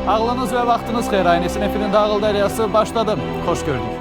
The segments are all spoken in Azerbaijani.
Ağlınız ve vaxtınız xeyir. Aynesin efirində Ağıl Dəryası başladı. Xoş gördük.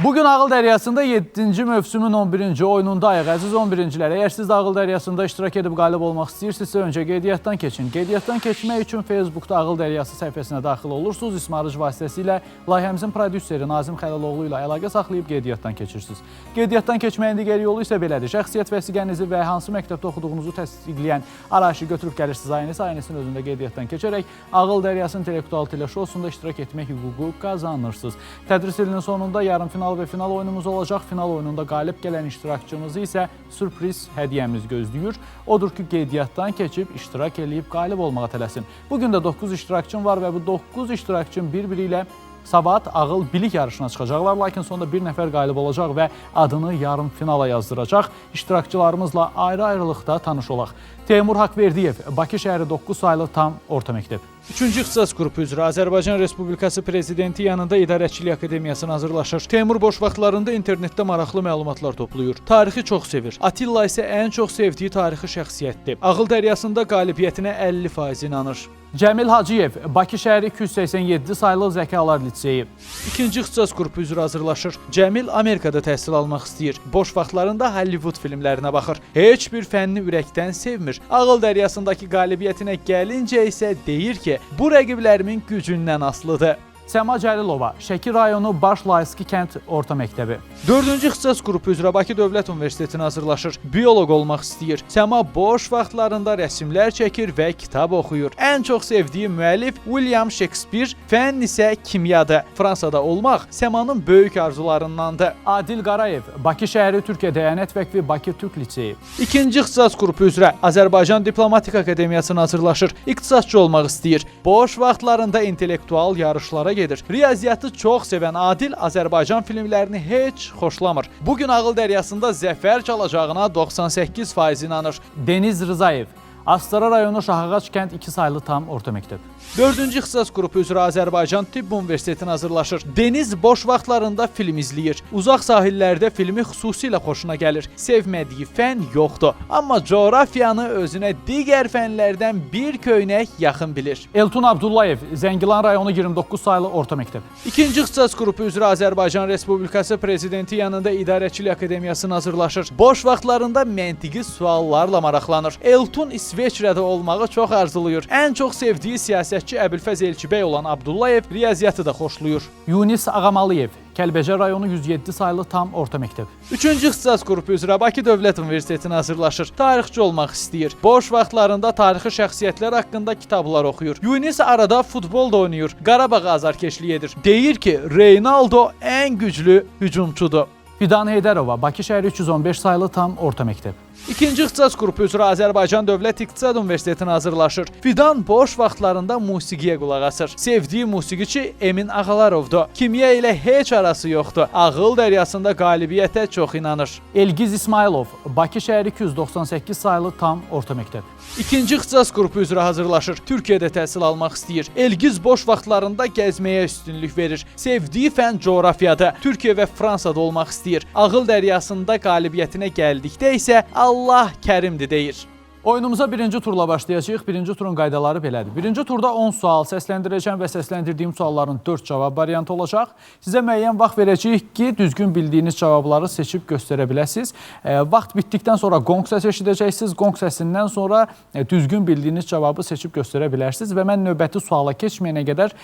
Bugün Ağıl Dəryasında 7-ci mövsümün 11-ci oyununda ayıq. Əziz 11-cilər, əgər siz də Ağıl Dəryasında iştirak edib qalib olmaq istəyirsinizsə, öncə qeydiyyatdan keçin. Qeydiyyatdan keçmək üçün Facebookda Ağıl Dəryası səhifəsinə daxil olursunuz. İsmarıc vasitəsilə layihəmizin prodüseri Nazim Xəliloğlu ilə əlaqə saxlayıb qeydiyyatdan keçirsiniz. Qeydiyyatdan keçməyin digər yolu isə belədir. Şəxsiyyət vəsiqənizi və hansı məktəbdə oxuduğunuzu təsdiqləyən arayışı götürüb gəlirsiniz Aynesin özündə qeydiyyatdan keçərək Ağıl Dəryası intellektual teleşousunda iştirak etmək hüququ qazanırsınız. Tədris ilinin sonunda yarım final və final oyunumuz olacaq. Final oyununda qalib gələn iştirakçımızı isə sürpriz hədiyyəmiz gözləyir. Odur ki, qeydiyyatdan keçib iştirak edib qalib olmağa tələsin. Bugün də 9 iştirakçım var və bu 9 iştirakçım bir-biri ilə sabah Ağıl bilik yarışına çıxacaqlar. Lakin sonunda bir nəfər qalib olacaq və adını yarım finala yazdıracaq. İştirakçılarımızla ayrı-ayrılıqda tanış olaq. Teymur Haqverdiyev, Bakı şəhəri 9 saylı tam orta məktəb. 3-cü ixtisas qrupu üzrə Azərbaycan Respublikası Prezidenti yanında İdarəçilik Akademiyasına hazırlaşır. Teymur boş vaxtlarında internetdə maraqlı məlumatlar toplayır. Tarixi çox sevir. Atilla isə ən çox sevdiyi tarixi şəxsiyyətdir. Ağıl Dəryasında qalibiyyətinə 50% inanır. Cəmil Hacıyev, Bakı şəhəri 287 saylı Zəkalar Liseyi. 2-ci ixtisas qrupu üzrə hazırlaşır. Cəmil Amerikada təhsil almaq istəyir. Boş vaxtlarında Hollywood filmlərinə baxır. Heç bir fənni ürəkdən sevmir. Ağıl Dəryasındakı qalibiyyətinə gəlincə isə deyir ki, bu rəqiblərimin gücündən asılıdır. Səma Cəlilova, Şəki rayonu Baş Layski kənd orta məktəbi. 4-cü ixtisas qrupu üzrə Bakı Dövlət Universitetinə hazırlaşır. Bioloq olmaq istəyir. Səma boş vaxtlarında rəsmlər çəkir və kitab oxuyur. Ən çox sevdiyi müəllif William Shakespeare, fənn isə kimyadır. Fransada olmaq Səmanın böyük arzularındandır. Adil Qarayev, Bakı şəhəri Türkiyə Dəyanət Vəqfi Bakı Türk Liseyi. 2-ci ixtisas qrupu üzrə Azərbaycan Diplomatik Akademiyasına hazırlaşır. İqtisadçı olmaq istəyir. Boş vaxtlarında intellektual yarışlara gedir. Riyaziyyatı çox sevən Adil Azərbaycan filmlərini heç xoşlamır. Bugün Ağıl Dəryasında zəfər çalacağına 98% inanır. Deniz Rızayev, Astara rayonu Şahağac kənd 2 saylı tam orta məktəb. 4-cü ixtisas qrupu üzrə Azərbaycan Tibb Universitetinə hazırlaşır. Deniz boş vaxtlarında film izləyir. Uzaq sahillərdə filmi xüsusilə xoşuna gəlir. Sevmədiyi fən yoxdur. Amma coğrafiyanı özünə digər fənlərdən bir köynək yaxın bilir. Eltun Abdullayev, Zəngilan rayonu 29 saylı orta məktəb. 2-ci ixtisas qrupu üzrə Azərbaycan Respublikası Prezidenti yanında İdarəçilik Akademiyasına hazırlaşır. Boş vaxtlarında məntiqi suallarla maraqlanır. Eltun İsveçrədə olmağı çox arzulayır. Ən çox sevdiyi siyasətçi Əbülfəz Elçibəy olan Abdullayev riyaziyyatı da xoşlayır. Yunis Ağamalıyev, Kəlbəcər rayonu 107 saylı tam orta məktəb. 3-cü ixtisas qrupu üzrə Bakı Dövlət Universitetinə hazırlaşır. Tarixçi olmaq istəyir. Boş vaxtlarında tarixi şəxsiyyətlər haqqında kitablar oxuyur. Yunis arada futbol da oynayır. Qarabağa azarkeşlik edir. Deyir ki, Reynaldo ən güclü hücumçudur. Fidan Heydərova, Bakı şəhəri 315 saylı tam orta məktəb. 2-ci ixtisas qrupu üzrə Azərbaycan Dövlət İqtisad Universitetinə hazırlaşır. Fidan boş vaxtlarında musiqiyə qulaq asır. Sevdiyi musiqiçi Emin Ağalarovdur. Kimya ilə heç arası yoxdur. Ağıl Dəryasında qalibiyyətə çox inanır. Elgiz İsmailov, Bakı şəhəri 298 saylı tam orta məktəb. 2-ci ixtisas qrupu üzrə hazırlaşır. Türkiyədə təhsil almaq istəyir. Elgiz boş vaxtlarında gəzməyə üstünlük verir. Sevdiyi fən coğrafiyadır. Türkiyə və Fransada olmaq istəyir. Ağıl Dəryasında qalibiyyətinə gəldikdə isə Allah kərimdir deyir. Oyunumuza birinci turla başlayacağıq. Birinci turun qaydaları belədir. Birinci turda 10 sual səsləndirəcəm və səsləndirdiyim sualların 4 cavab variantı olacaq. Sizə müəyyən vaxt verəcəyik ki, düzgün bildiyiniz cavabları seçib göstərə biləsiniz. Vaxt bitdikdən sonra qonq səsi eşidəcəksiniz. Qonq səsindən sonra düzgün bildiyiniz cavabı seçib göstərə bilərsiniz və mən növbəti suala keçməyənə qədər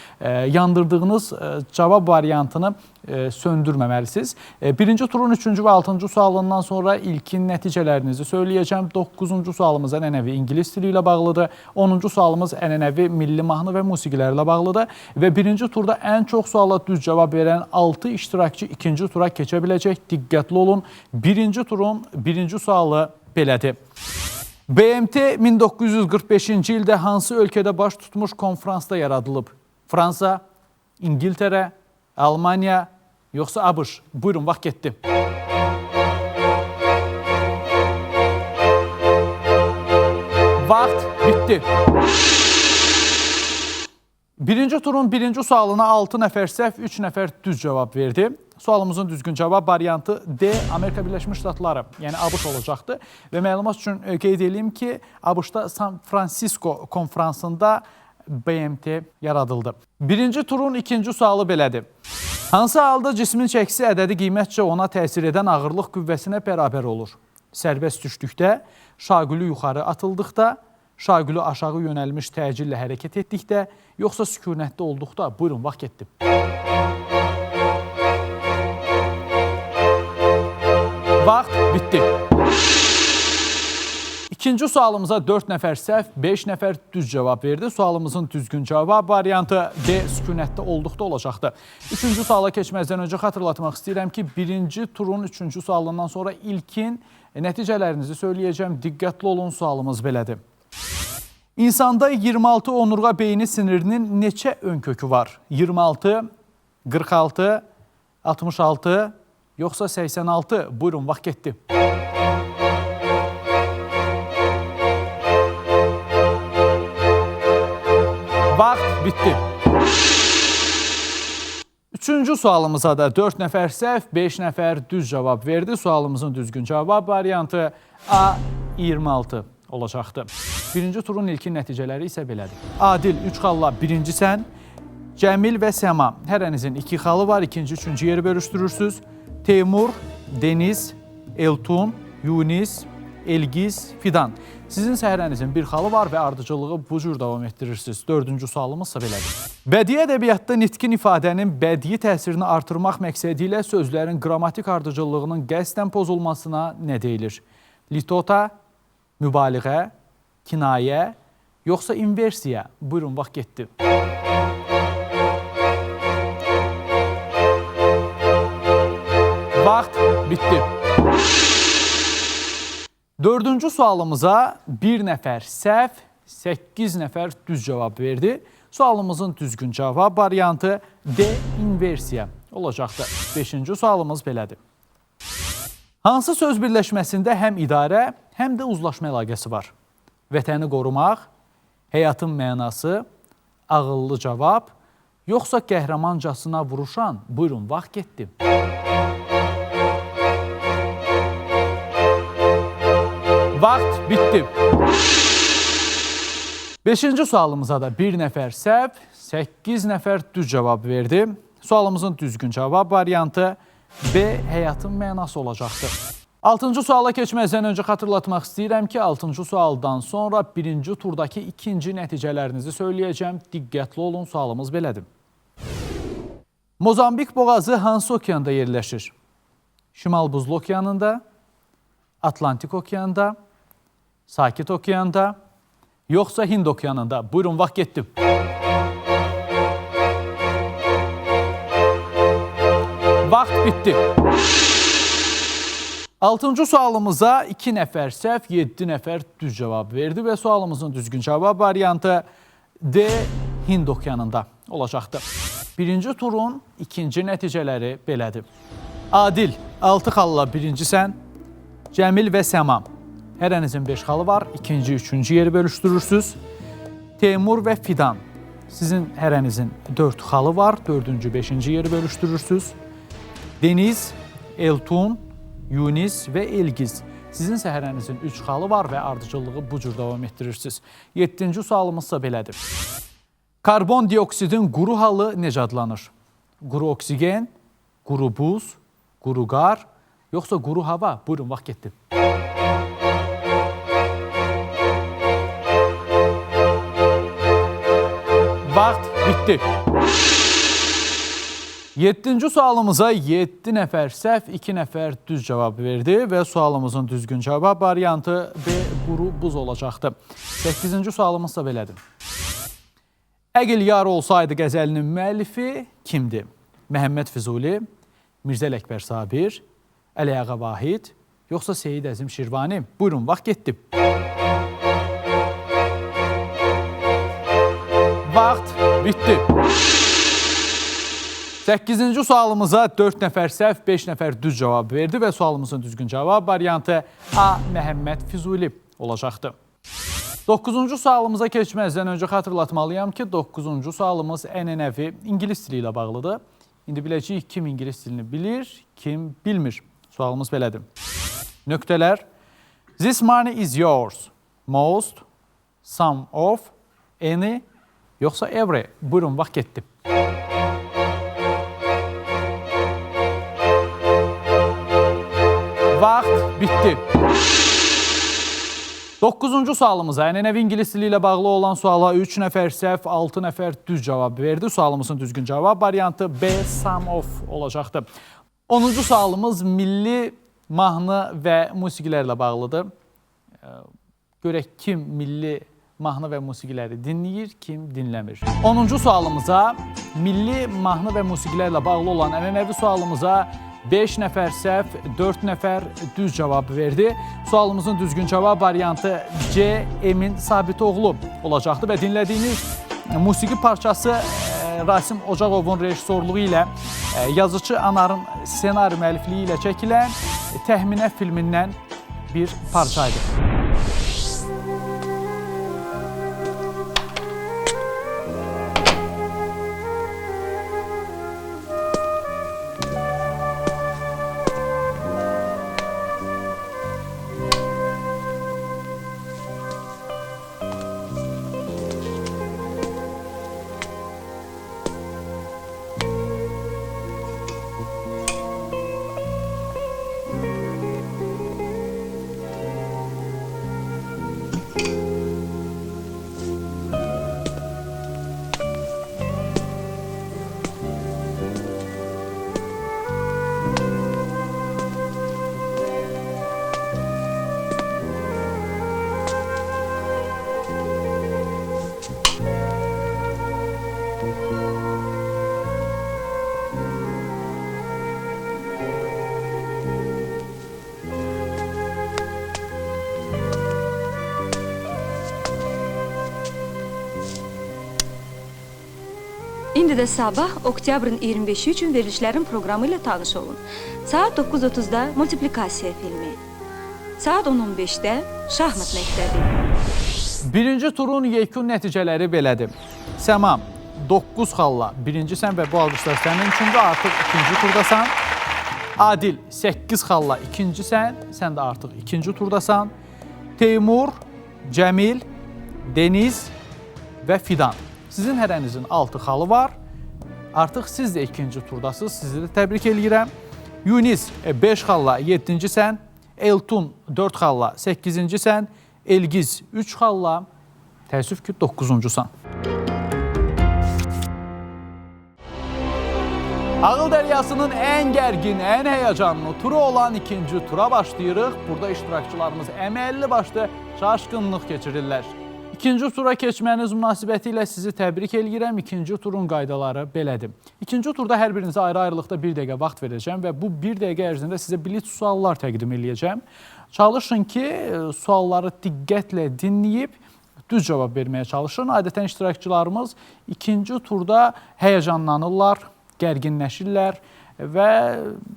yandırdığınız cavab variantını söndürməməlisiniz. Birinci turun 3-cü və 6-cı sualından sonra ilkin nəticələrinizi söyləyəcəm. 9-cu sualımız ənənəvi ingilis dili ilə bağlıdır. 10-cu sualımız ənənəvi milli mahnı və musiqilərlə bağlıdır. Və birinci turda ən çox suala düz cavab verən 6 iştirakçı ikinci tura keçə biləcək. Diqqətli olun. Birinci turun birinci sualı belədir. BMT 1945-ci ildə hansı ölkədə baş tutmuş konfransda yaradılıb? Fransa, İngiltərə, Almanya, yoxsa ABŞ? Buyurun, vaxt getdi. Vaxt bitdi. Birinci turun birinci sualına 6 nəfər səhv, 3 nəfər düz cavab verdi. Sualımızın düzgün cavab variantı D. Amerika Birləşmiş Ştatları, yəni ABŞ olacaqdı. Və məlumat üçün qeyd edeyim ki, ABŞ-da San Francisco konferansında BMT yaradıldı. Birinci turun ikinci sualı belədir. Hansı halda cismin çəkisi ədədi qiymətcə ona təsir edən ağırlıq qüvvəsinə bərabər olur? Sərbəst düşdükdə, şagülü yuxarı atıldıqda, şagülü aşağı yönəlmiş təcillə hərəkət etdikdə, yoxsa sükunətdə olduqda? Buyurun, vaxt getdi. Vaxt bitdi. İkinci sualımıza 4 nəfər səhv, 5 nəfər düz cavab verdi. Sualımızın düzgün cavab variantı D. Sükunətdə olduqda olacaqdı. Üçüncü suala keçməzdən öncə xatırlatmaq istəyirəm ki, birinci turun üçüncü sualından sonra ilkin nəticələrinizi söyləyəcəm. Diqqətli olun, sualımız belədir. İnsanda 26 onurğa beyni sinirinin neçə ön kökü var? 26, 46, 66, yoxsa 86? Buyurun, vaxt getdi. Vaxt bitdi. Üçüncü sualımıza da 4 nəfər səhv, 5 nəfər düz cavab verdi. Sualımızın düzgün cavab variantı A. 26 olacaqdı. Birinci turun ilkin nəticələri isə belədir. Adil 3 xalla birincisən, Cəmil və Səma hərənizin 2 xalı var, ikinci, üçüncü yeri bölüşdürürsünüz. Teymur, Deniz, Eltun, Yunis, Elgiz, Fidan. Sizin səhərənizin 1 xalı var və ardıcılığı bu cür davam etdirirsiniz. Dördüncü sualımızsa belədir. Bədii ədəbiyyatda nitqin ifadənin bədii təsirini artırmaq məqsədi ilə sözlərin qrammatik ardıcıllığının qəsdən pozulmasına nə deyilir? Litota, mübaliğə, kinayə, yoxsa inversiya? Buyurun, vaxt getdi. Vaxt bitdi. Dördüncü sualımıza 1 nəfər səhv, 8 nəfər düz cavab verdi. Sualımızın düzgün cavab variantı D. İnversiya olacaqdı. Beşinci sualımız belədir. Hansı söz birləşməsində həm idarə, həm də uzlaşma əlaqəsi var? Vətəni qorumaq, həyatın mənası, ağıllı cavab, yoxsa qəhrəmancasına vuruşan? Buyurun, vaxt getdi. Vaxt bitdi. Beşinci sualımıza da 1 nəfər səhv, 8 nəfər düz cavab verdi. Sualımızın düzgün cavab variantı B. Həyatın mənası olacaqdı. 6-cı suala keçməzdən öncə xatırlatmaq istəyirəm ki, 6-cı sualdan sonra birinci turdakı ikinci nəticələrinizi söyləyəcəm. Diqqətli olun, sualımız belədir. Mozambik boğazı hansı okeanda yerləşir? Şimal Buzlu okeanında, Atlantik okeanda, Sakit okeanda, yoxsa Hind okeanında? Buyurun, vaxt getdi. Vaxt bitdi. 6-cı sualımıza 2 nəfər səhv, 7 nəfər düz cavab verdi və sualımızın düzgün cavab variantı D. Hind okeanında olacaqdı. Birinci turun ikinci nəticələri belədir. Adil 6 xalla birincisən, Cəmil və Səma hərənizin 5 xalı var, ikinci, üçüncü yeri bölüşdürürsünüz. Teymur və Fidan sizin hərənizin 4 xalı var, dördüncü, beşinci yeri bölüşdürürsünüz. Deniz, Eltun, Yunis və Elgiz sizin səhərənizin 3 xalı var və ardıcılığı bu cür davam etdirirsiniz. 7-ci sualımızsa belədir. Karbon dioksidin quru halı necə adlanır? Quru oksigen, quru buz, quru qar, yoxsa quru hava? Buyurun, vaxt getdi. Vaxt bitdi. 7-ci sualımıza 7 nəfər səhv, 2 nəfər düz cavab verdi və sualımızın düzgün cavab variantı B. Quru buz olacaqdı. 8-ci sualımızsa belədir. Əgil yar olsaydı qəzəlinin müəllifi kimdir? Məhəmməd Füzuli, Mirzə Ələkbər Sabir, Əli Ağa Vahid, yoxsa Seyid Əzim Şirvani? Buyurun, vaxt getdi. Vaxt bitdi. 8-ci sualımıza 4 nəfər səhv, 5 nəfər düz cavab verdi və sualımızın düzgün cavab variantı A. Məhəmməd Füzuli olacaqdı. 9-cu sualımıza keçməzdən öncə xatırlatmalıyam ki, 9-cu sualımız ənənəvi ingilis dili ilə bağlıdır. İndi biləcəyik kim ingilis dilini bilir, kim bilmir. Sualımız belədir. Nöqtələr. This money is yours. Most, some of, any, yoxsa every. Buyurun, vaxt getdi. Vaxt bitdi. 9-cu sualımıza, ənənəvi ingilis dili ilə bağlı olan suala 3 nəfər səhv, 6 nəfər düz cavab verdi. Sualımızın düzgün cavab variantı B, some of olacaqdır. 10-cu sualımız milli mahnı və musiqilərlə bağlıdır. Görək kim milli mahnı və musiqiləri dinləyir, kim dinləmir. 10-cu sualımıza, milli mahnı və musiqilərlə bağlı olan ənənəvi sualımıza 5 nəfər səhv, 4 nəfər düz cavab verdi. Sualımızın düzgün cavab variantı C, Emin Sabitoğlu olacaqdır və dinlədiyiniz musiqi parçası Rasim Ocaqovun rejissorluğu ilə yazıcı Anarın ssenari müəllifliyi ilə çəkilən Təxminə filmindən bir parçaydı. İndi də sabah oktyabrın 25-i üçün verilişlərin proqramı ilə tanış olun. Saat 9:30-da multiplikasiya filmi. Saat 10:15-də şahmat məktəbi. Birinci turun yekun nəticələri belədir. Səma 9 xalla birincisən və bu alqışlar sənin üçündür, artıq ikinci turdasan. Adil 8 xalla ikincisən, sən də artıq ikinci turdasan. Teymur, Cəmil, Deniz və Fidan. Sizin hərənizin 6 xalı var. Artıq siz də ikinci turdasınız. Sizi də təbrik eləyirəm. Yunis 5 xalla 7-cisən. Eltun 4 xalla 8-cisən. Elgiz 3 xalla, təəssüf ki 9-cusan. Ağıl Dəryasının ən gərgin, ən həyəcanlı turu olan ikinci tura başlayırıq. Burada iştirakçılarımız əməlli başlı çaşqınlıq keçirirlər. İkinci tura keçməniz münasibəti ilə sizi təbrik eləyirəm. İkinci turun qaydaları belədir. İkinci turda hər birinizə ayrı-ayrılıqda 1 dəqiqə vaxt verəcəm və bu 1 dəqiqə ərzində sizə blitz suallar təqdim eləyəcəm. Çalışın ki, sualları diqqətlə dinləyib düz cavab verməyə çalışın. Adətən iştirakçılarımız ikinci turda həyəcanlanırlar, gərginləşirlər və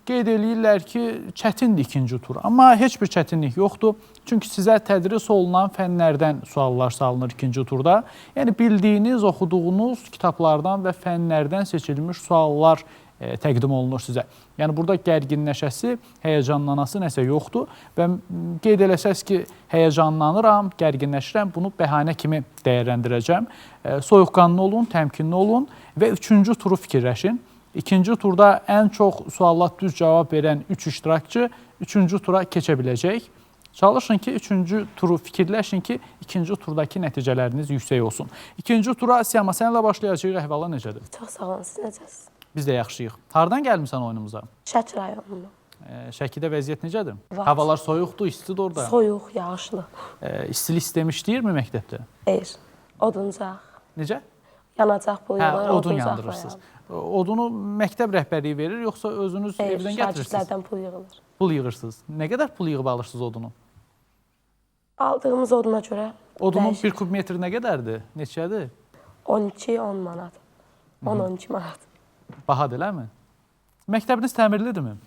qeyd eləyirlər ki, çətindir ikinci tur. Amma heç bir çətinlik yoxdur. Çünki sizə tədris olunan fənlərdən suallar salınır ikinci turda. Yəni bildiyiniz, oxuduğunuz kitablardan və fənlərdən seçilmiş suallar təqdim olunur sizə. Yəni burada gərginləşəsi, həyəcanlanası nəsə yoxdur və qeyd eləsəz ki, həyəcanlanıram, gərginləşirəm, bunu bəhanə kimi dəyərləndirəcəm. Soyuqqanlı olun, təmkinli olun və üçüncü turu fikirləşin. İkinci turda ən çox suallar düz cavab verən 3 iştirakçı üçüncü tura keçə biləcək. Çalışın ki, üçüncü turu fikirləşin ki, ikinci turdakı nəticələriniz yüksək olsun. İkinci tura Siyama, sənlə başlayacaq, əhvala necədir? Çox sağ olun, siz necəsiniz? Biz də yaxşıyıq. Hardan gəlmirsən oyunumuza? Şəki rayonundan. Şəkidə vəziyyət necədir? Var. Havalar soyuqdur, istidir orada. Soyuq, yağışlı. İstili istemiş deyirmi məktəbdə? Deyir. Oduncaq. Necə? Yanacaq bu yollar, odun yandırırsınız. Odunu məktəb rəhbərliyi verir, yoxsa özünüz evdən gətirirsiniz? Şagirdlərdən pul yığılır. Pul yığırsınız. Nə qədər pul yığıb alırsınız odunu? Aldığımız oduna görə Odunun 1 kub metri nə qədərdir? Neçədir? 12-10 manat. 10-12 manat. Bahadır, eləmi? Məktəbiniz təmirlidirmi?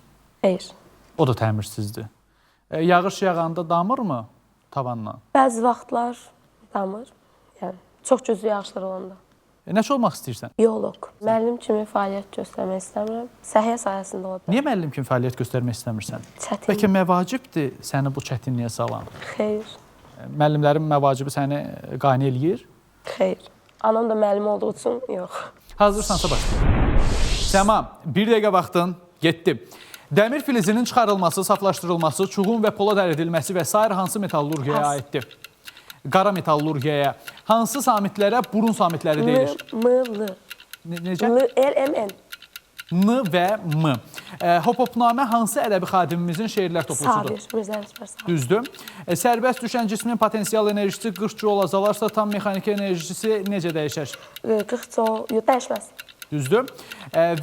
Deyir. O da təmirsizdir. Yağış yağanda damırmı tavanla? Bəzi vaxtlar damır. Yəni, çox güclü yağışlar olanda. Nəçə olmaq istəyirsən? Bioloq. Müəllim kimi fəaliyyət göstərmək istəmirəm. Səhiyyə sayəsində ola bilər. Niyə müəllim kimi fəaliyyət göstərmək istəmirsən? Çətin. Bəlkə məvacibdir səni bu çətinliyə salan? Xeyr. Müəllimlərin məvacibi səni qane eləyir? Xeyr. Anam da müəllim olduğu üçün yox. Hazırsansa başlayaq. Səma, 1 dəqiqə vaxtın getdi. Dəmir filizinin çıxarılması, saflaşdırılması, çuğun və polad əridilməsi və sair hansı metallurgiyaya aiddir? Qara metallurgiyaya. Hansı samitlərə burun samitləri deyilir? M-L. Necə? L-M-N. N və M. Hop-hopnamə hansı ədəbi xadimimizin şeirlər toplusudur? Sabir. Mirzə Ələkbər Sabir. Düzdür. Sərbəst düşən cismin potensial enerjisi 40 joule azalarsa tam mexaniki enerjisi necə dəyişər? 40 joule. Dəyişməz. Düzdür.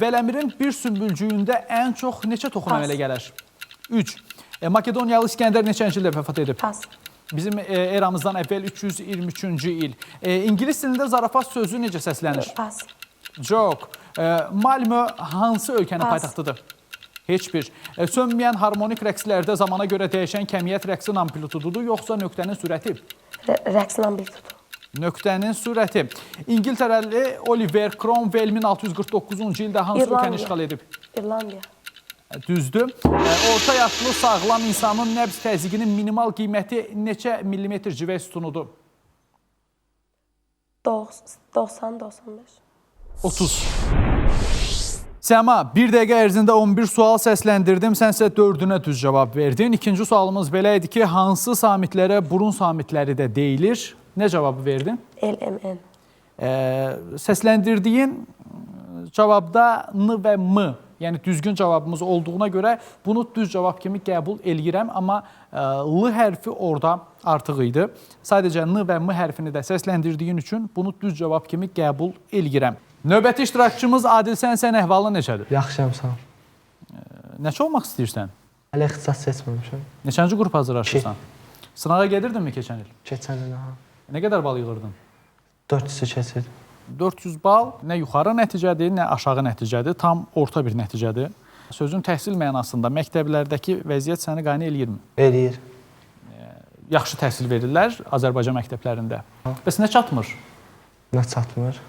Vələmirin bir sümbülcüyündə ən çox neçə toxum əmələ gələr? 3. Makedoniyalı İskəndər neçənci ildə vəfat edib? Pas. Bizim eramızdan əvvəl 323-cü il. İngilis dilində zarafat sözü necə səslənir? Pas. Joke. Malmö hansı ölkənin Pas. paytaxtıdır? Heç bir. Sönməyən harmonik rəqslərdə zamana görə dəyişən kəmiyyət rəqsin amplitududur, yoxsa nöqtənin sürəti? Rəqsin amplitudu. Nöqtənin sürəti. İngiltərəli Oliver Cromwell 1649-cu ildə hansı İrlandiya. ölkəni işğal edib? İrlandiya. Düzdür. Orta yaşlı sağlam insanın nəbz təzyiqinin minimal qiyməti neçə millimetr civə sütunudur? 90-95. 30. Səma, 1 dəqiqə ərzində 11 sual səsləndirdim, sənsə 4-ünə düz cavab verdin. İkinci sualımız belə idi ki, hansı samitlərə burun samitləri də deyilir? Nə cavabı verdin? L-M-N. Səsləndirdiyin cavabda N və M, yəni düzgün cavabımız olduğuna görə bunu düz cavab kimi qəbul eləyirəm, amma L hərfi orada artıq idi. Sadəcə N və M hərfini də səsləndirdiyin üçün bunu düz cavab kimi qəbul eləyirəm. Növbəti iştirakçımız Adil, sən əhvalın necədir? Yaxşıyam, sağ ol. Neçə olmaq istəyirsən? Hələ ixtisas seçməmişəm. Neçənci qrup hazırlaşırsan? Sınağa gedirdinmi keçən il? Keçən il, ha. Nə qədər bal yığırdın? 400-ü keçirdim. 400 bal nə yuxarı nəticədir, nə aşağı nəticədir, tam orta bir nəticədir. Sözün təhsil mənasında məktəblərdəki vəziyyət səni qane eləyirmi? Eləyir. Yaxşı təhsil verirlər Azərbaycan məktəblərində. Bəs nə çatmır? Nə çatmır?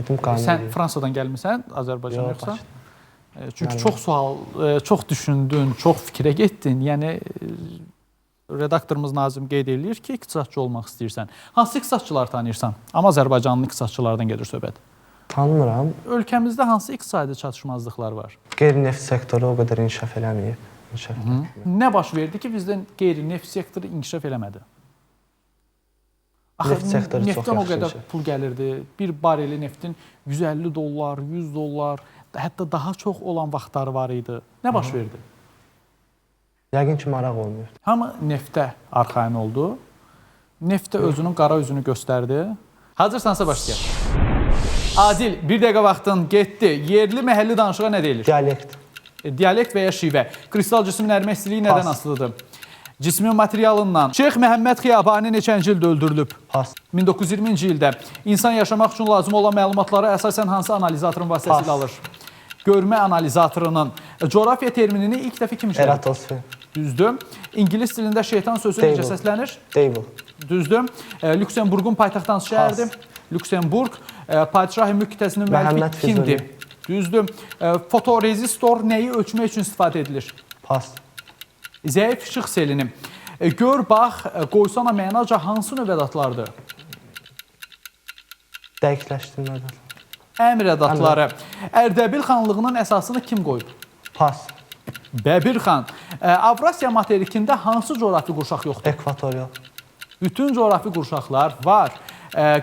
Dedim, qane Sən eləyir. Fransadan gəlmisən Azərbaycan Yox, yoxsa? Bakıdan. Çünki çox sual, çox düşündün, çox fikrə getdin. Yəni redaktorumuz Nazim qeyd edir ki, iqtisadçı olmaq istəyirsən. Hansı iqtisadçılar tanıyırsan? Amma Azərbaycanlı iqtisadçılardan gedir söhbət. Tanımıram. Ölkəmizdə hansı iqtisadi çatışmazlıqlar var? Qeyri-neft sektoru o qədər inkişaf eləməyib. Nə baş verdi ki, bizdə qeyri-neft sektoru inkişaf eləmədi? Neft sektoru çox neftdən o yaxşı qədər inkişaf. pul gəlirdi. Bir bareli neftin 150 dollar, 100 dollar, hətta daha çox olan vaxtları var idi. Nə baş verdi? Yəqin ki, maraq olmuyor. Hamı neftə arxayın oldu. Neft də özünün qara üzünü göstərdi. Hazırsansa başlayaq. Adil, 1 dəqiqə vaxtın getdi. Yerli məhəlli danışığa nə deyilir? Dialekt. Dialekt və ya şivə. Kristal cisim nərmə istiliyi nədən Pas. asılıdır? Cismin materialından. Şeyx Məhəmməd Xiyabani neçənci ildə öldürülüb? Pas. 1920-ci ildə. İnsan yaşamaq üçün lazım olan məlumatları əsasən hansı analizatorun vasitəsilə Pas. alır? Görmə analizatorunun. Coğrafiya terminini ilk dəfə kim işlədir? Eratosfen. Düzdür. İngilis dilində şeytan sözü Table. necə səslənir? Table. Düzdür. Lüksemburqun paytaxtı hansı şəhərdir? Lüksemburq. Padişah müqtəsinin Məhəmməd müəllifi kimdir? Düzdür. Fotorezistor nəyi ölçmək üçün istifadə edilir? Pas. Zəif işıq selini. Gör, bax, qoysana mənaca hansı növ ədatlardır? Dəqiqləşdirmədir. Əmr ədatları. Ərdəbil xanlığının əsasını kim qoyub? Pas. Bəbir xan. Avrasiya materikində hansı coğrafi qurşaq yoxdur? Ekvatorial. Bütün coğrafi qurşaqlar var.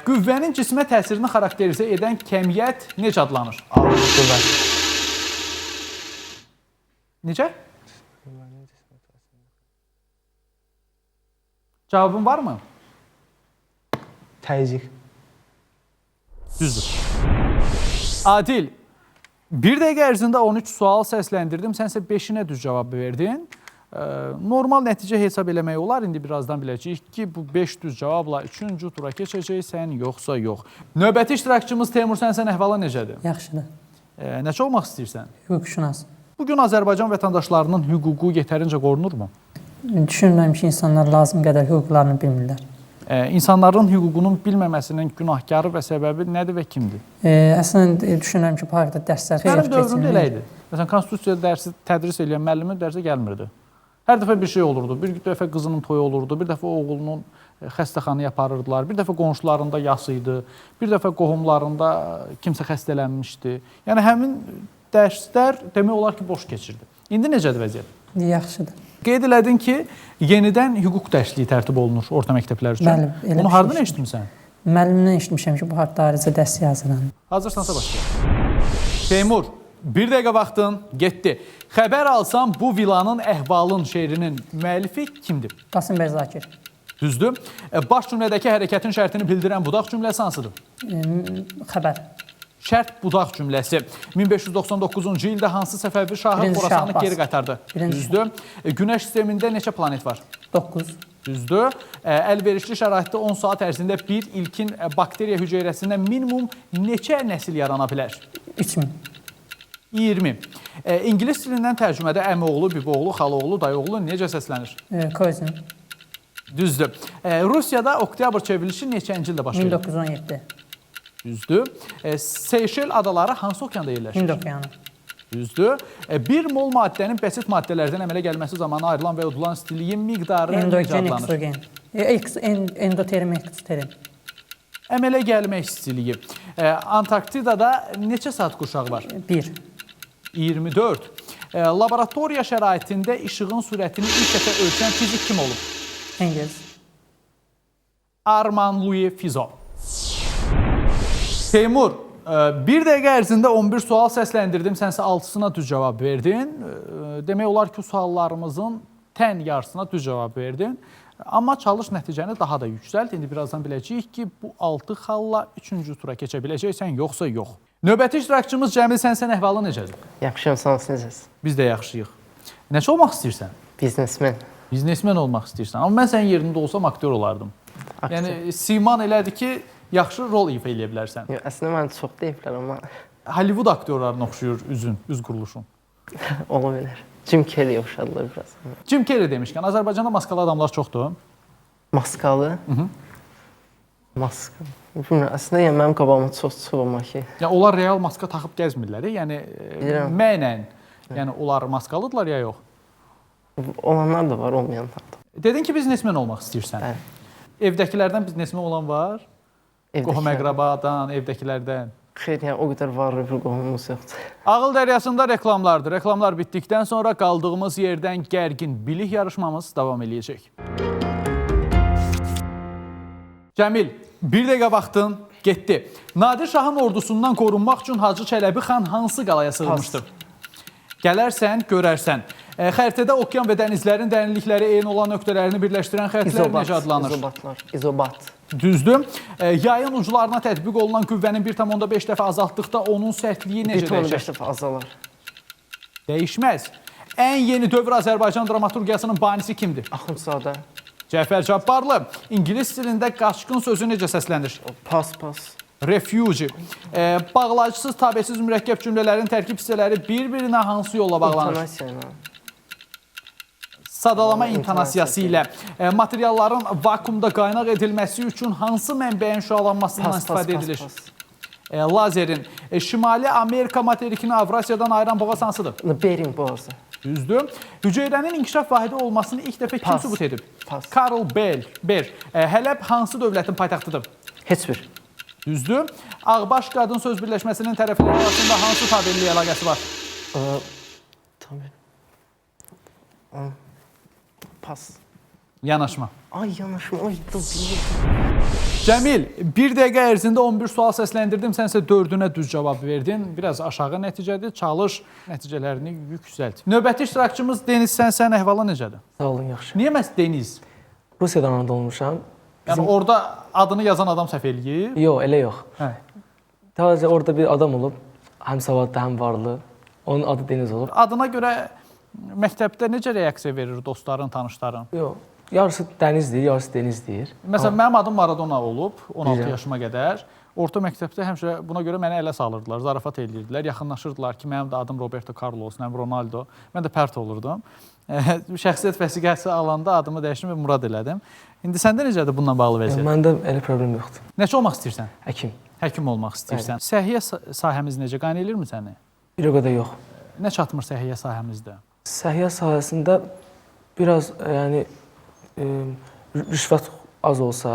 Qüvvənin cismə təsirini xarakterizə edən kəmiyyət necə adlanır? Ağırlıq qüvvət. Necə? Cavabın varmı? Təzyiq. Düzdür. Adil, 1 dəqiqə ərzində 13 sual səsləndirdim. Sənsə 5-inə düz cavab verdin. Normal nəticə hesab eləmək olar. İndi birazdan biləcəyik ki, bu 5 düz cavabla 3-cü tura keçəcəksən, yoxsa yox. Növbəti iştirakçımız Teymur, sən əhvala necədir? Yaxşıdır. Neçə olmaq istəyirsən? Hüquqşünas. Bugün Azərbaycan vətəndaşlarının hüququ yetərincə qorunurmu? Düşünmürəm ki, insanlar lazım qədər hüquqlarını bilmirlər. İnsanların hüququnun bilməməsinin günahkarı və səbəbi nədir və kimdir? Əslində düşünürəm ki, bu haqqda dərslər xeyli Mənim dövrümdə elə idi. Məsələn, konstitusiya dərsi tədris edən müəllimin dərsə gəlmirdi. Hər dəfə bir şey olurdu. Bir dəfə qızının toyu olurdu, bir dəfə oğlunun xəstəxanaya aparırdılar, bir dəfə qonşularında yas idi, bir dəfə qohumlarında kimsə xəstələnmişdi. Yəni həmin dərslər demək olar ki, boş keçirdi. İndi necədir vəziyyət? Yaxşıdır. Qeyd elədin ki, yenidən hüquq dərsliyi tərtib olunur orta məktəblər üçün. Bəli, elə Bunu bir hardan şey eşitmisən? Müəllimdən eşitmişəm ki, bu haqqda ayrıca dərs yazıram. Hazırsansa başlayaq. Teymur, bir dəqiqə vaxtın getdi. Xəbər alsam bu vilanın əhvalın şeirinin müəllifi kimdir? Qasım bəy Zakir. Düzdür. Baş cümlədəki hərəkətin şərtini bildirən budaq cümləsi hansıdır? Xəbər. Şərt budaq cümləsi 1599-cu ildə hansı Səfəvi şahı Birinci Xorasanı Şah geri qaytardı? Birinci Düzdür. Günəş sistemində neçə planet var? 9. Düzdür. Əlverişli şəraitdə 10 saat ərzində bir ilkin bakteriya hüceyrəsindən minimum neçə nəsil yarana bilər? 3000. 20. İngilis dilindən tərcümədə əmioğlu, biboğlu, xalaoğlu, dayıoğlu necə səslənir? Kozin. Düzdür. Rusiyada oktyabr çevrilişi neçənci ildə baş verir? 1917. Düzdür. Seyşel adaları hansı okeanda yerləşir? Hind okeanı. Düzdür. 1 mol maddənin bəsit maddələrdən əmələ gəlməsi zamanı ayrılan və udulan stiliyin miqdarı necə Endogen, adlanır? eksogen. Endoterim, eksoterim. Əmələ gəlmək stiliyi. Antarktidada neçə saat qurşağı var? 1. 24. Laboratoriya şəraitində işığın sürətini ilk dəfə ölçən fizik kim olub? Engels. Armand Louis Fizeau. Teymur, bir dəqiqə ərzində 11 sual səsləndirdim, sənsə 6-sına düz cavab verdin. Demək olar ki, suallarımızın tən yarısına düz cavab verdin. Amma çalış nəticəni daha da yüksəlt. İndi birazdan biləcəyik ki, bu 6 xalla 3-cü tura keçə biləcəksən, yoxsa yox. Növbəti iştirakçımız Cəmil, sənsən əhvalı necədir? Yaxşıyam, sağ olsun, necəsiz? Biz də yaxşıyıq. Nəçə olmaq istəyirsən? Biznesmen. Biznesmen olmaq istəyirsən. Amma mən sənin yerində olsam aktyor olardım. Yəni, siman elədir ki, yaxşı rol ifa eləyə bilərsən. Yox, əslində mən çox deyiblər, amma Hollywood aktyorlarına oxşuyur üz quruluşun. ola bilər. Jim Carrey oxşadılar biraz. Jim Carrey demişkən, Azərbaycanda maskalı adamlar çoxdur. Maskalı? Maska. Bilmirəm, əslində yəni mənim qabağıma çox çıxıb amma ki. Ya onlar real maska taxıb gəzmirlər. Yəni mənən, yəni onlar maskalıdırlar ya yox. Olanlar da var, olmayanlar da. Dedin ki, biznesmen olmaq istəyirsən. Bəli. Evdəkilərdən biznesmen olan var? Qohum-əqrabadan, evdəkilərdən. Xeyr, yəni o qədər varlı bir qohumumuz yoxdur. Ağıl dəryasında reklamlardır. Reklamlar bitdikdən sonra qaldığımız yerdən gərgin bilik yarışmamız davam eləyəcək. Cəmil, bir dəqiqə vaxtın getdi. Nadir Şahın ordusundan qorunmaq üçün Hacı Çələbi xan hansı qalaya sığınmışdır? Gələrsən, görərsən. Xəritədə okean və dənizlərin dərinlikləri eyni olan nöqtələrini birləşdirən xəttlər necə adlanır? İzobatlar. İzobat. Düzdür. Yayın uclarına tətbiq olunan qüvvənin 1,5 dəfə azaltdıqda onun sərtliyi necə dəyişər? 1,5 dəfə azalar. Dəyişməz. Ən yeni dövr Azərbaycan dramaturgiyasının banisi kimdir? Axundzadə. Cəfər Cabbarlı. İngilis dilində qaçqın sözü necə səslənir? Pas. Refugee. Bağlayıcısız, tabesiz mürəkkəb cümlələrin tərkib hissələri bir-birinə hansı yolla bağlanır? İntonasiya ilə. Sadalama intonasiyası ilə. Materialların vakuumda qaynaq edilməsi üçün hansı mənbəyin şüalanmasından istifadə edilir? Lazerin. Şimali Amerika materikini Avrasiyadan ayıran boğaz hansıdır? Bering boğazı. Düzdür. Hüceyrənin inkişaf vahidi olmasını ilk dəfə kim sübut edib? Karl Ber. Hələb hansı dövlətin paytaxtıdır? Heç bir. Düzdür. Ağbaş qadın söz birləşməsinin tərəfləri arasında hansı tabellik əlaqəsi var? Tabii. Pas. Yanaşma. Ay yanaşma. Ay Cəmil, bir dəqiqə ərzində 11 sual səsləndirdim, sənsə 4-ünə düz cavab verdin. Biraz aşağı nəticədir, çalış nəticələrini yüksəlt. Növbəti iştirakçımız Deniz, sən əhvala necədir? Sağ olun, yaxşı. Niyə məhz Deniz? Rusiyadan anadan olmuşam. Yəni orada adını yazan adam səhv eləyib? Yox, elə yox. Hə. Sadəcə orada bir adam olub, həm savadlı, həm varlı. Onun adı Deniz olub. Adına görə məktəbdə necə reaksiya verir dostların, tanışların? Yox, Yarısı dənizdir, yarısı denizdir. Məsələn, mənim adım Maradona olub 16 Bilirəm. yaşıma qədər. Orta məktəbdə həmişə buna görə mənə ələ salırdılar, zarafat eləyirdilər, yaxınlaşırdılar ki, mənim də adım Roberto Carlos, mənim Ronaldo. Mən də pərt olurdum. Şəxsiyyət vəsiqəsi alanda adımı dəyişdim və Murad elədim. İndi səndə necədir bununla bağlı vəziyyət? Məndə elə problem yoxdur. Nəçə olmaq istəyirsən? Həkim. Həkim olmaq istəyirsən. Səhiyyə sahəmiz necə qane elirmi səni? Bir o qədər yox. Nə çatmır səhiyyə sahəmizdə? Səhiyyə sahəsində biraz yəni rüşvət az olsa,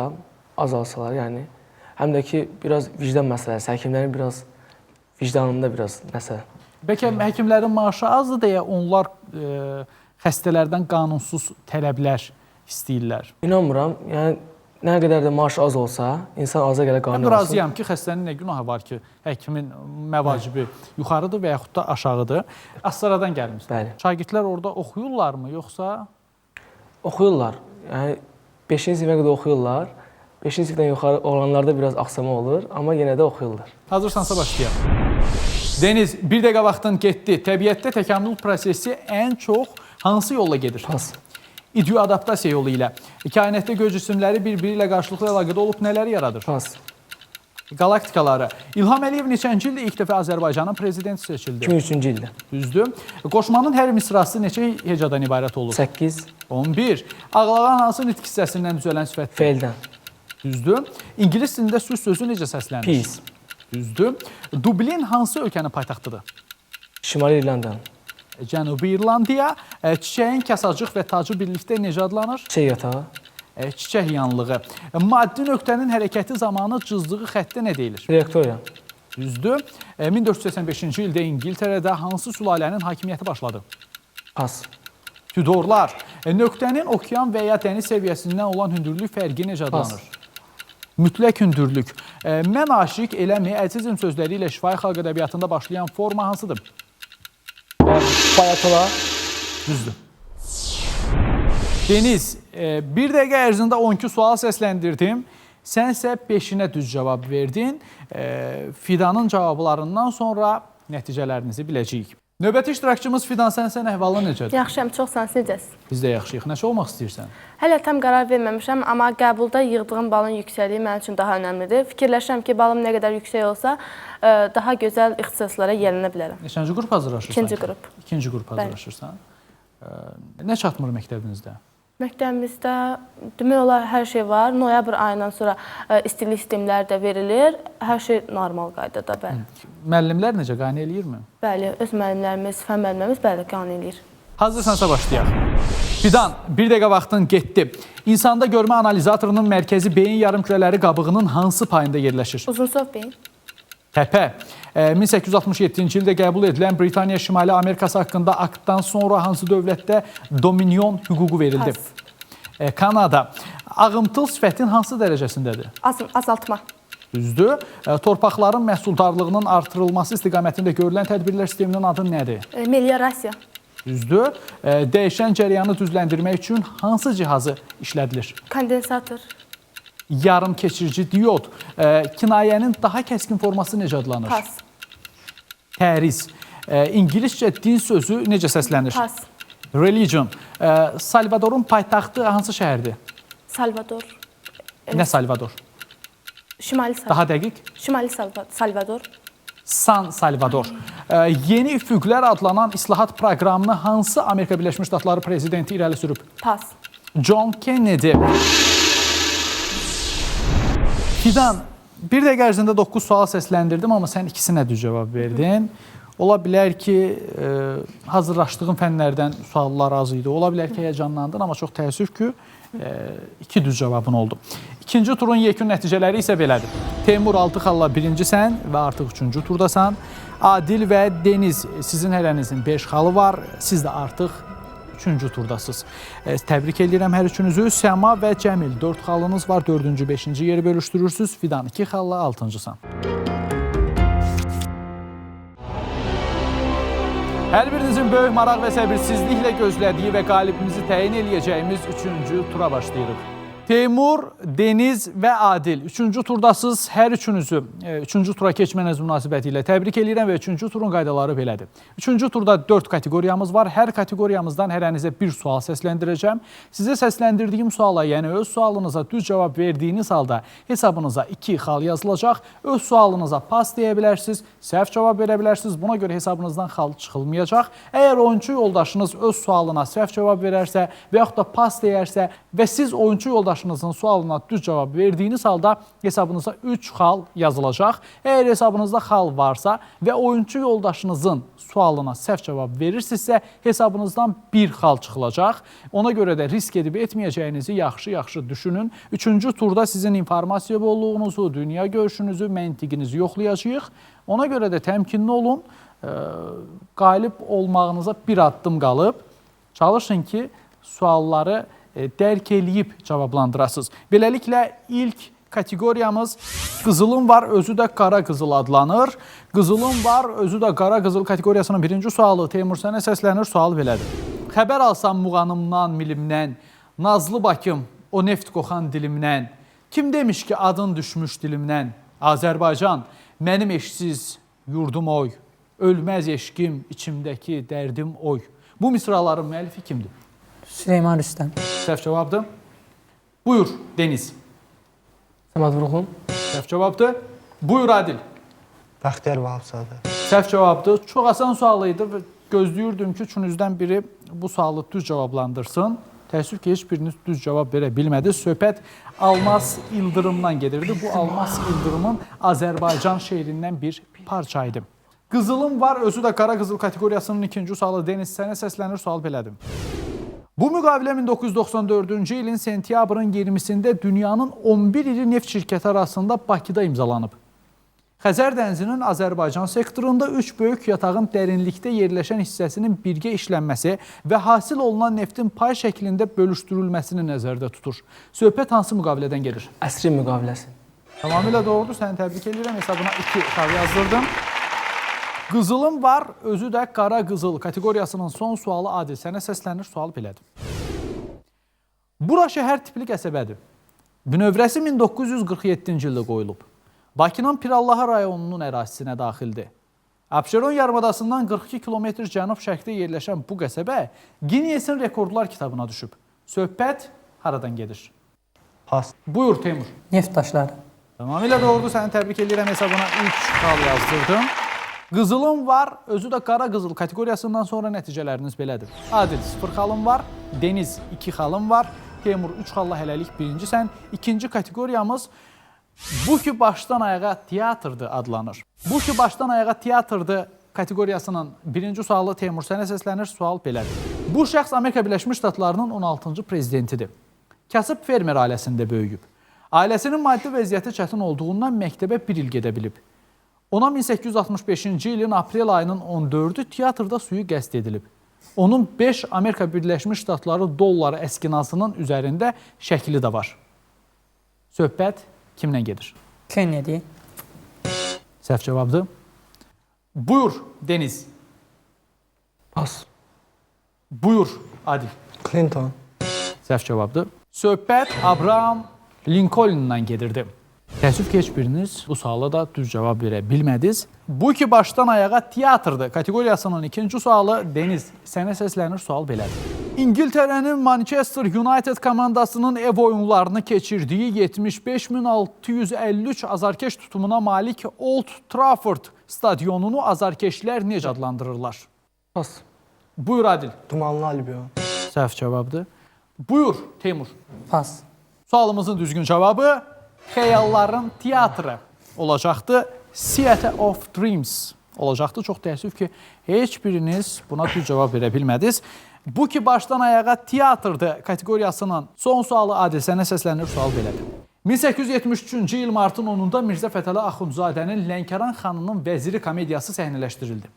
azalsalar, yəni həm də ki biraz vicdan məsələsi, həkimlərin biraz vicdanında biraz nəsə. Bəlkə həkimlərin maaşı azdır deyə onlar xəstələrdən qanunsuz tələblər istəyirlər. İnanmıram. Yəni nə qədər də maaş az olsa, insan aza gələ qane Mən olsun. razıyam ki, xəstənin nə günahı var ki, həkimin məvacibi yuxarıdır və yaxud da aşağıdır. Astaradan gəlmisən. Bəli. Şagirdlər orada oxuyurlarmı, yoxsa? Oxuyurlar. Yəni 5-ci sinifə qədər oxuyurlar. 5-ci sinifdən yuxarı olanlarda biraz axsama olur, amma yenə də oxuyurlar. Hazırsansa başlayaq. Deniz, bir dəqiqə vaxtın getdi. Təbiətdə təkamül prosesi ən çox hansı yolla gedir? Pas. İdeoadaptasiya yolu ilə. Kainatda göy cisimləri bir-biri ilə qarşılıqlı əlaqədə olub nələri yaradır? Pas. Qalaktikaları. İlham Əliyev neçənci ildə ilk dəfə Azərbaycanın prezidenti seçildi? 2003-cü ildə. Düzdür. Qoşmanın hər misrası neçə hecadan ibarət olur? 8. 11. Ağlağan hansı nitq hissəsindən düzələn sifətdir? Feildən. Düzdür. İngilis dilində süz sözü necə səslənir? Peace. Düzdür. Dublin hansı ölkənin paytaxtıdır? Şimali İrlandanın. Cənubi İrlandiya. Çiçəyin kasacıq və tacı birlikdə necə adlanır? Çiçək yatağı. Çiçək yanlığı. Maddi nöqtənin hərəkəti zamanı cızdığı xəttə nə deyilir? Direktoriya. Düzdür. 1485-ci ildə İngiltərədə hansı sülalənin hakimiyyəti başladı? Pas. Tudorlar. Nöqtənin okean və ya dəniz səviyyəsindən olan hündürlük fərqi necə adlanır? Mütləq hündürlük. Mən aşiq eləmi, əzizim sözləri ilə şifahi xalq ədəbiyyatında başlayan forma hansıdır? Bayatola. Düzdür. Deniz, bir dəqiqə ərzində 12 sual səsləndirdim. Sən isə 5-inə düz cavab verdin. Fidanın cavablarından sonra nəticələrinizi biləcəyik. Növbəti iştirakçımız Fidan, sən əhvalın necədir? Yaxşıyam, çox sağ ol, necəsiz? Biz də yaxşıyıq. Nəsə olmaq istəyirsən? Hələ tam qərar verməmişəm, amma qəbulda yığdığım balın yüksəkliyi mənim üçün daha önəmlidir. Fikirləşirəm ki, balım nə qədər yüksək olsa, daha gözəl ixtisaslara yiyələnə bilərəm. Neçənci qrup hazırlaşırsan? İkinci qrup. İkinci qrup hazırlaşırsan. Nə çatmır məktəbinizdə? Məktəbimizdə demək olar hər şey var. Noyabr ayından sonra istilik sistemləri də verilir. Hər şey normal qaydada, bəli. Müəllimlər necə, qane eləyirmi? Bəli, öz müəllimlərimiz, fən müəllimlərimiz bəli, qane eləyir. Hazırsansa başlayaq. Fidan, bir dəqiqə vaxtın getdi. İnsanda görmə analizatorunun mərkəzi beyin yarımkürələri qabığının hansı payında yerləşir? Uzunsov beyin. Təpə. 1867-ci ildə qəbul edilən Britaniya Şimali Amerikası haqqında aktdan sonra hansı dövlətdə dominion hüququ verildi? Pas. Kanada. Ağımtıl sifətin hansı dərəcəsindədir? Azaltma. Düzdür. Torpaqların məhsuldarlığının artırılması istiqamətində görülən tədbirlər sisteminin adı nədir? Meliorasiya. Düzdür. Dəyişən cərəyanı düzləndirmək üçün hansı cihazı işlədilir? Kondensator. Yarım keçirici diod. Kinayənin daha kəskin forması necə adlanır? Pas. Təriz. İngiliscə din sözü necə səslənir? Pas. Religion. Salvadorun paytaxtı hansı şəhərdir? Salvador. Nə Salvador? Şimali Salvador. Daha dəqiq? Şimali Salvador. San Salvador. Yeni üfüqlər adlanan islahat proqramını hansı Amerika Birləşmiş Ştatları prezidenti irəli sürüb? Pas. John Kennedy. Fidan, bir dəqiqə ərzində 9 sual səsləndirdim, amma sən ikisinə düz cavab verdin. Ola bilər ki, hazırlaşdığın fənlərdən suallar az idi. Ola bilər ki, həyəcanlandın, amma çox təəssüf ki, 2 düz cavabın oldu. İkinci turun yekun nəticələri isə belədir. Teymur 6 xalla birincisən və artıq 3-cü turdasan. Adil və Deniz, sizin hərənizin 5 xalı var. Siz də artıq 3-cü turdasınız. Təbrik edirəm hər üçünüzü. Səma və Cəmil 4 xalınız var. 4-cü, 5-ci yeri bölüşdürürsünüz. Fidan 2 xalla 6-cısan. Hər birinizin böyük maraq və səbirsizliklə gözlədiyi və qalibimizi təyin eləyəcəyimiz 3-cü tura başlayırıq. Teymur, Deniz və Adil. Üçüncü turdasız hər üçünüzü üçüncü tura keçməniz münasibəti ilə təbrik edirəm və üçüncü turun qaydaları belədir. Üçüncü turda 4 kateqoriyamız var. Hər kateqoriyamızdan hərənizə bir sual səsləndirəcəm. Sizə səsləndirdiyim suala, yəni öz sualınıza düz cavab verdiyiniz halda hesabınıza 2 xal yazılacaq. Öz sualınıza pas deyə bilərsiniz, səhv cavab verə bilərsiniz. Buna görə hesabınızdan xal çıxılmayacaq. Əgər oyunçu yoldaşınız öz sualına səhv cavab verərsə və yaxud da pas deyərsə və siz oyunçu yoldaşınızın sualına düz cavab verdiyiniz halda hesabınıza 3 xal yazılacaq. Əgər hesabınızda xal varsa və oyunçu yoldaşınızın sualına səhv cavab verirsinizsə, hesabınızdan 1 xal çıxılacaq. Ona görə də risk edib etməyəcəyinizi yaxşı-yaxşı düşünün. Üçüncü turda sizin informasiya bolluğunuzu, dünya görüşünüzü, məntiqinizi yoxlayacağıq. Ona görə də təmkinli olun. Qalib olmağınıza bir addım qalıb. Çalışın ki, sualları dərk eləyib cavablandırasınız. Beləliklə, ilk kateqoriyamız qızılım var, özü də qara qızıl adlanır. Qızılım var, özü də qara qızıl kateqoriyasının birinci sualı Teymur sənə səslənir, sual belədir. Xəbər alsam muğanımdan, milimdən, nazlı Bakım, o neft qoxan dilimdən, kim demiş ki adın düşmüş dilimdən, Azərbaycan, mənim eşsiz yurdum oy, ölməz eşqim, içimdəki dərdim oy. Bu misraların müəllifi kimdir? Süleyman Rüstəm. Səhv cavabdır. Buyur Deniz. Səməd Vurğun. Səhv cavabdır. Buyur Adil. Bəxtiyar Vahabzadə. Səhv cavabdır. Çox asan sual idi və gözləyirdim ki, üçünüzdən biri bu sualı düz cavablandırsın. Təəssüf ki, heç biriniz düz cavab verə bilmədi. Söhbət Almas İldırımdan gedirdi. Bu Almas İldırımın Azərbaycan şeirindən bir parça idi. Qızılım var, özü də qara qızıl kateqoriyasının ikinci sualı Deniz sənə səslənir, sual belədir. Bu müqavilə 1994-cü ilin sentyabrın 20-sində dünyanın 11 iri neft şirkəti arasında Bakıda imzalanıb. Xəzər dənizinin Azərbaycan sektorunda 3 böyük yatağın dərinlikdə yerləşən hissəsinin birgə işlənməsi və hasil olunan neftin pay şəklində bölüşdürülməsini nəzərdə tutur. Söhbət hansı müqavilədən gedir? Əsrin müqaviləsi. Tamamilə doğrudur, səni təbrik edirəm. Hesabına 2 xal yazdırdım. Qızılım var, özü də qara qızıl kateqoriyasının son sualı Adil. Sənə səslənir, sual belədir. Bura şəhər tipli qəsəbədir. Bünövrəsi 1947-ci ildə qoyulub. Bakının Pirallaha rayonunun ərazisinə daxildir. Abşeron yarımadasından 42 km cənub-şərqdə yerləşən bu qəsəbə Ginnesin rekordlar kitabına düşüb. Söhbət haradan gedir? Pas. Buyur Teymur. Neft daşları. Tamamilə doğrudur, səni təbrik edirəm. Hesabına 3 xal yazdırdım. Qızılım var, özü də qara qızıl kateqoriyasından sonra nəticələriniz belədir. Adil 0 xalım var, Deniz 2 xalım var, Teymur 3 xalla hələlik birincisən. İkinci kateqoriyamız Bu ki başdan ayağa teatrdır adlanır. Bu ki başdan ayağa teatrdır kateqoriyasının birinci sualı Teymur sənə səslənir, sual belədir. Bu şəxs Amerika Birləşmiş Ştatlarının 16-cı prezidentidir. Kasıb fermer ailəsində böyüyüb. Ailəsinin maddi vəziyyəti çətin olduğundan məktəbə 1 il gedə bilib. Ona 1865-ci ilin aprel ayının 14-ü teatrda suyu qəsd edilib. Onun 5 Amerika Birləşmiş Ştatları dolları əskinasının üzərində şəkli də var. Söhbət kimlə gedir? Kennedy. Səhv cavabdır. Buyur Deniz. Pas. Buyur Adil. Clinton. Səhv cavabdır. Söhbət Abraham Lincoln'dan gedirdi. Təəssüf ki, heç biriniz bu suala da düz cavab verə bilmədiniz. Bu ki başdan ayağa teatrdır kateqoriyasının ikinci sualı Deniz sənə səslənir, sual belədir. İngiltərənin Manchester United komandasının ev oyunlarını keçirdiyi 75.653 azarkeş tutumuna malik Old Trafford stadionunu azarkeşlər necə adlandırırlar? Pas. Buyur Adil. Dumanlı Albion. Səhv cavabdır. Buyur Teymur. Pas. Sualımızın düzgün cavabı xəyalların teatrı olacaqdı. Theatre of Dreams olacaqdı. Çox təəssüf ki, heç biriniz buna düz cavab verə bilmədiniz. Bu ki başdan ayağa teatrdır kateqoriyasının son sualı Adil sənə səslənir, sual belədir. 1873-cü il martın 10-unda Mirzə Fətəli Axundzadənin Lənkəran xanının vəziri komediyası səhnələşdirildi.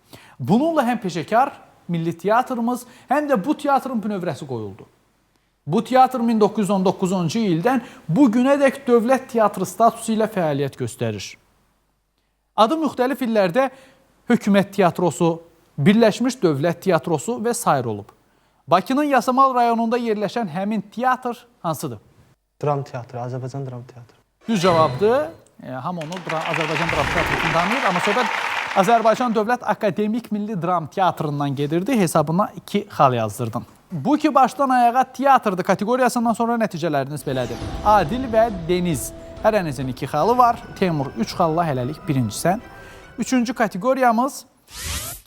Bununla həm peşəkar milli teatrımız, həm də bu teatrın bünövrəsi qoyuldu. Bu teatr 1919-cu ildən bu günədək dövlət teatrı statusu ilə fəaliyyət göstərir. Adı müxtəlif illərdə Hökumət Tiyatrosu, Birləşmiş Dövlət Tiyatrosu və sair olub. Bakının Yasamal rayonunda yerləşən həmin teatr hansıdır? Dram teatrı, Azərbaycan dram teatrı. Düz cavabdır. Hamı onu Azərbaycan Dram Teatrı tanıyır. Amma söhbət Azərbaycan Dövlət Akademik Milli Dram Teatrından gedirdi. Hesabına 2 xal yazdırdın. Bu ki başdan ayağa teatrdır kateqoriyasından sonra nəticələriniz belədir. Adil və Deniz. Hərənizin 2 xalı var. Teymur 3 xalla hələlik birincisən. Üçüncü kateqoriyamız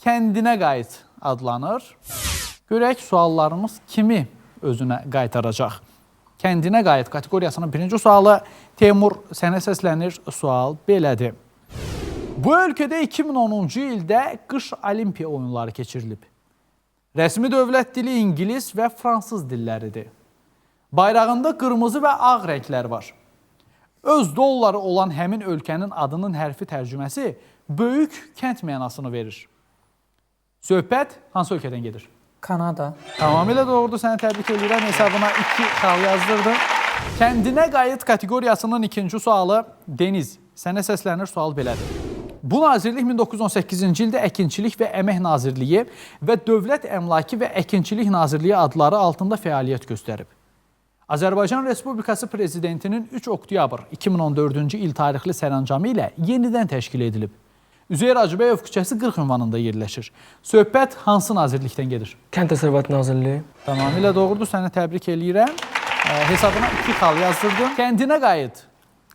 Kəndinə qayıt adlanır. Görək suallarımız kimi özünə qaytaracaq. Kəndinə qayıt kateqoriyasının birinci sualı. Teymur, sənə səslənir, sual belədir. Bu ölkədə 2010-cu ildə qış olimpiya oyunları keçirilib. Rəsmi dövlət dili İngilis və fransız dilləridir. Bayrağında qırmızı və ağ rənglər var. Öz dolları olan həmin ölkənin adının hərfi tərcüməsi böyük kənd mənasını verir. Söhbət hansı ölkədən gedir? Kanada. Tamamilə doğrudur, səni təbrik edirəm. Hesabına 2 xal yazdırdın. Kəndinə qayıt kateqoriyasının ikinci sualı Deniz. Sənə səslənir, sual belədir. Bu nazirlik 1918-ci ildə Əkinçilik və Əmək Nazirliyi və Dövlət Əmlaki və Əkinçilik Nazirliyi adları altında fəaliyyət göstərib. Azərbaycan Respublikası Prezidentinin 3 oktyabr 2014-cü il tarixli sərəncamı ilə yenidən təşkil edilib. Üzeyir Hacıbəyov küçəsi 40 ünvanında yerləşir. Söhbət hansı nazirlikdən gedir? Kənd Təsərrüfatı Nazirliyi. Tamamilə doğrudur, səni təbrik eləyirəm. Hesabına 2 xal yazdırdım. Kəndinə qayıt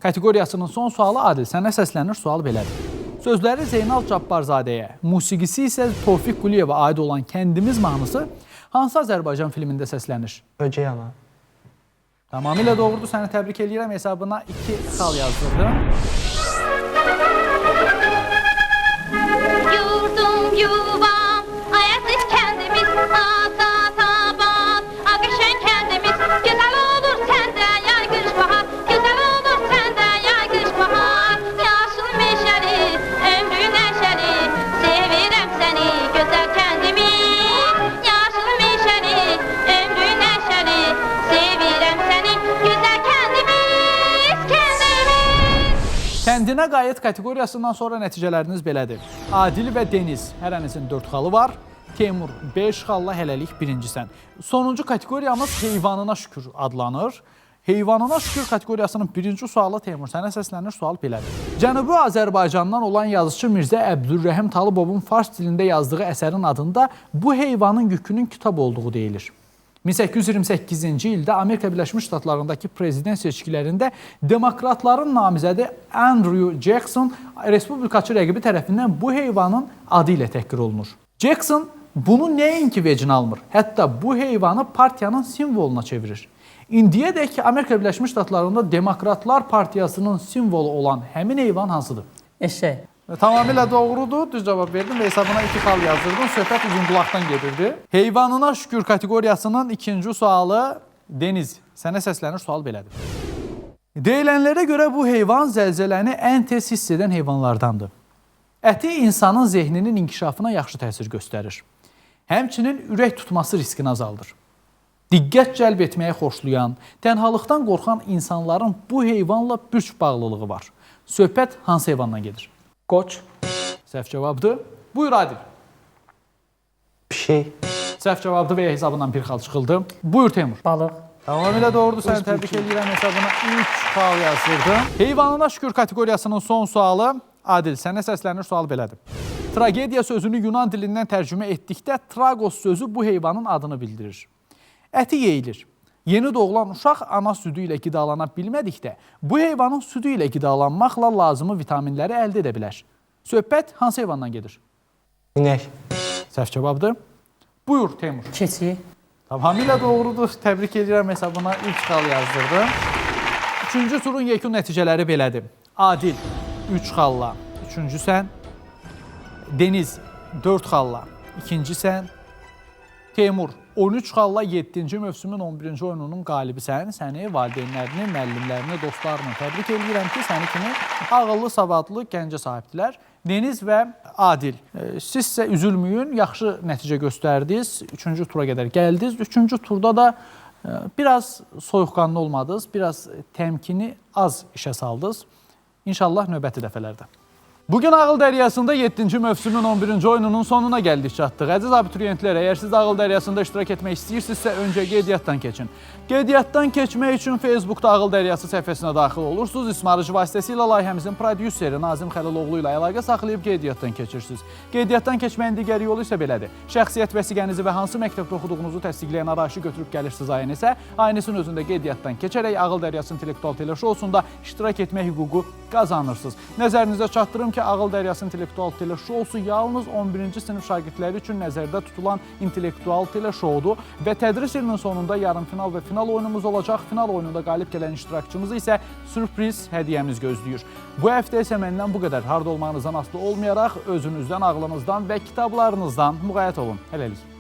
kateqoriyasının son sualı Adil. Sənə səslənir, sual belədir. Sözləri Zeynal Cabbarzadəyə, musiqisi isə Tofiq Quliyeva aid olan Kəndimiz mahnısı hansı Azərbaycan filmində səslənir? Ögey ana. Tamamilə doğrudur, səni təbrik eləyirəm. Hesabına 2 xal yazdırdım. Yurdum yuvam, ayaksız kendimiz, ata taban, akışan kendimiz. Güzel olur sende yay kış bahar, güzel olur sende yay kış bahar. Yaşıl meşeli, ömrü neşeli, sevirem seni güzel kendimi. Yaşıl meşeli, ömrü neşeli, sevirem seni güzel kendimiz, kendimiz. Kəndinə qayıt kateqoriyasından sonra nəticələriniz belədir. Adil və Deniz, hərənizin 4 xalı var. Teymur 5 xalla hələlik birincisən. Sonuncu kateqoriyamız Heyvanına şükür adlanır. Heyvanına şükür kateqoriyasının birinci sualı Teymur, sənə səslənir, sual belədir. Cənubi Azərbaycandan olan yazıcı Mirzə Əbdülrəhim Talıbovun fars dilində yazdığı əsərin adında bu heyvanın yükünün kitab olduğu deyilir. 1828-ci ildə Amerika Birləşmiş Ştatlarındakı prezident seçkilərində demokratların namizədi Andrew Jackson respublikaçı rəqibi tərəfindən bu heyvanın adı ilə təhqir olunur. Jackson bunu nəinki vecinə almır, hətta bu heyvanı partiyanın simvoluna çevirir. İndiyədək Amerika Birləşmiş Ştatlarında Demokratlar Partiyasının simvolu olan həmin heyvan hansıdır? Eşək. Tamamilə doğrudur, düz cavab verdim və hesabına 2 xal yazdırdın. Söhbət Uzunqulaqdan gedirdi. Heyvanına şükür kateqoriyasının ikinci sualı Deniz. Sənə səslənir, sual belədir. Deyilənlərə görə bu heyvan zəlzələni ən tez hiss edən heyvanlardandır. Əti insanın zehninin inkişafına yaxşı təsir göstərir. Həmçinin ürək tutması riskini azaldır. Diqqət cəlb etməyə xoşlayan, tənhalıqdan qorxan insanların bu heyvanla bürk bağlılığı var. Söhbət hansı heyvandan gedir? Qoç. Səhv cavabdır. Buyur Adil. Pişik. Səhv cavabdır və hesabından 1 xal çıxıldı. Buyur Teymur. Balıq. Tamamilə doğrudur. Səni təbrik edirəm. Hesabına 3 xal yazdırdım. Heyvanına şükür kateqoriyasının son sualı Adil. Sənə səslənir, sual belədir. Tragediya sözünü Yunan dilindən tərcümə etdikdə tragos sözü bu heyvanın adını bildirir. Əti yeyilir. Yeni doğulan uşaq ana südü ilə qidalana bilmədikdə, bu heyvanın südü ilə qidalanmaqla lazımı vitaminləri əldə edə bilər. Söhbət hansı heyvandan gedir? İnək. Səhv cavabdır. Buyur Teymur. Keçi. Tamamilə doğrudur. Təbrik edirəm, hesabına 3 xal yazdırdım. Üçüncü turun yekun nəticələri belədir. Adil 3 xalla, üçüncüsən. Deniz 4 xalla, ikincisən. Teymur 13 xalla 7-ci mövsümün 11-ci oyununun qalibisən. Səni valideynlərini, müəllimlərini, dostlarını təbrik edirəm ki, səni kimi ağıllı, savadlı gəncə sahibdilər. Deniz və Adil, siz isə üzülməyin, yaxşı nəticə göstərdiniz. 3-cü tura qədər gəldiniz. 3-cü turda da biraz soyuqqanlı olmadınız, biraz təmkini az işə saldınız. İnşallah növbəti dəfələrdə. Bugün Ağıl Dəryasında 7-ci mövsümün 11-ci oyununun sonuna gəldik çatdıq. Əziz abituriyentlər, əgər siz Ağıl Dəryasında iştirak etmək istəyirsinizsə, öncə qeydiyyatdan keçin. Qeydiyyatdan keçmək üçün Facebookda Ağıl Dəryası səhifəsinə daxil olursunuz. İsmarıcı vasitəsilə layihəmizin prodüseri Nazim Xəliloğlu ilə əlaqə saxlayıb qeydiyyatdan keçirsiniz. Qeydiyyatdan keçməyin digər yolu isə belədir. Şəxsiyyət vəsiqənizi və hansı məktəbdə oxuduğunuzu təsdiqləyən arayışı götürüb gəlirsiniz AYN-ə. AYN-in özündə qeydiyyatdan keçərək Ağıl Dəryası intellektual teleşousunda iştirak etmək hüququ qazanırsınız. Nəzərinizə çatdırım ki, Ağıl Dəryası intellektual teleşousu yalnız 11-ci sinif şagirdləri üçün nəzərdə tutulan intellektual teleşoudur və tədris ilinin sonunda yarımfinal və final oyunumuz olacaq. Final oyununda qalib gələn iştirakçımızı isə sürpriz hədiyyəmiz gözləyir. Bu həftə isə məndən bu qədər. Harda olmağınızdan asılı olmayaraq özünüzdən, ağlınızdan və kitablarınızdan müğayət olun. Hələlik.